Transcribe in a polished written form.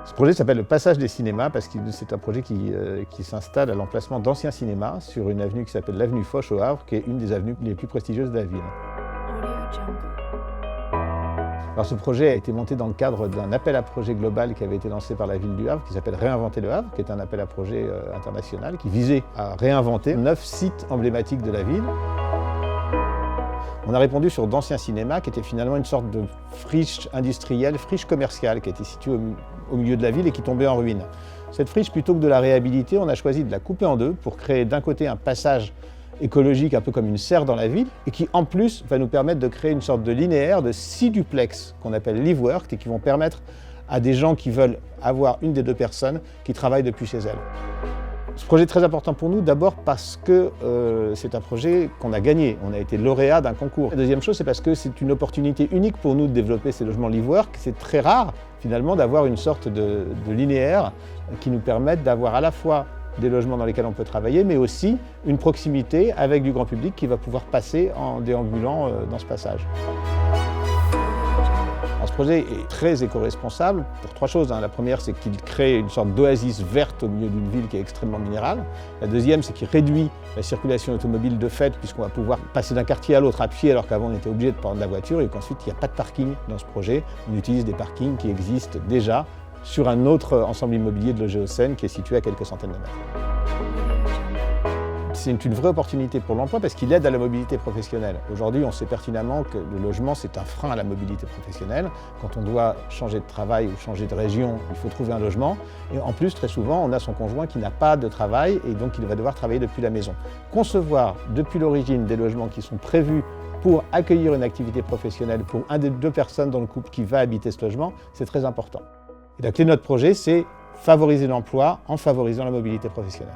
Ce projet s'appelle le Passage des cinémas parce que c'est un projet qui s'installe à l'emplacement d'anciens cinémas sur une avenue qui s'appelle l'avenue Foch au Havre, qui est une des avenues les plus prestigieuses de la ville. Alors ce projet a été monté dans le cadre d'un appel à projet global qui avait été lancé par la ville du Havre, qui s'appelle Réinventer le Havre, qui est un appel à projet international qui visait à réinventer 9 sites emblématiques de la ville. On a répondu sur d'anciens cinémas qui étaient finalement une sorte de friche industrielle, friche commerciale qui était située au milieu de la ville et qui tombait en ruine. Cette friche, plutôt que de la réhabiliter, on a choisi de la couper en deux pour créer d'un côté un passage écologique un peu comme une serre dans la ville et qui en plus va nous permettre de créer une sorte de linéaire de 6 duplex qu'on appelle LiveWork et qui vont permettre à des gens qui veulent avoir une des deux personnes qui travaillent depuis chez elles. Ce projet est très important pour nous, d'abord parce que c'est un projet qu'on a gagné. On a été lauréat d'un concours. La deuxième chose, c'est parce que c'est une opportunité unique pour nous de développer ces logements LiveWork. C'est très rare, finalement, d'avoir une sorte de linéaire qui nous permette d'avoir à la fois des logements dans lesquels on peut travailler, mais aussi une proximité avec du grand public qui va pouvoir passer en déambulant dans ce passage. Alors, ce projet est très éco-responsable pour 3 choses. La première, c'est qu'il crée une sorte d'oasis verte au milieu d'une ville qui est extrêmement minérale. La deuxième, c'est qu'il réduit la circulation automobile de fait, puisqu'on va pouvoir passer d'un quartier à l'autre à pied, alors qu'avant on était obligé de prendre la voiture, et qu'ensuite il n'y a pas de parking dans ce projet. On utilise des parkings qui existent déjà sur un autre ensemble immobilier de Logéocène qui est situé à quelques centaines de mètres. C'est une vraie opportunité pour l'emploi parce qu'il aide à la mobilité professionnelle. Aujourd'hui, on sait pertinemment que le logement, c'est un frein à la mobilité professionnelle. Quand on doit changer de travail ou changer de région, il faut trouver un logement. Et en plus, très souvent, on a son conjoint qui n'a pas de travail et donc il va devoir travailler depuis la maison. Concevoir depuis l'origine des logements qui sont prévus pour accueillir une activité professionnelle pour un des 2 personnes dans le couple qui va habiter ce logement, c'est très important. Et la clé de notre projet, c'est favoriser l'emploi en favorisant la mobilité professionnelle.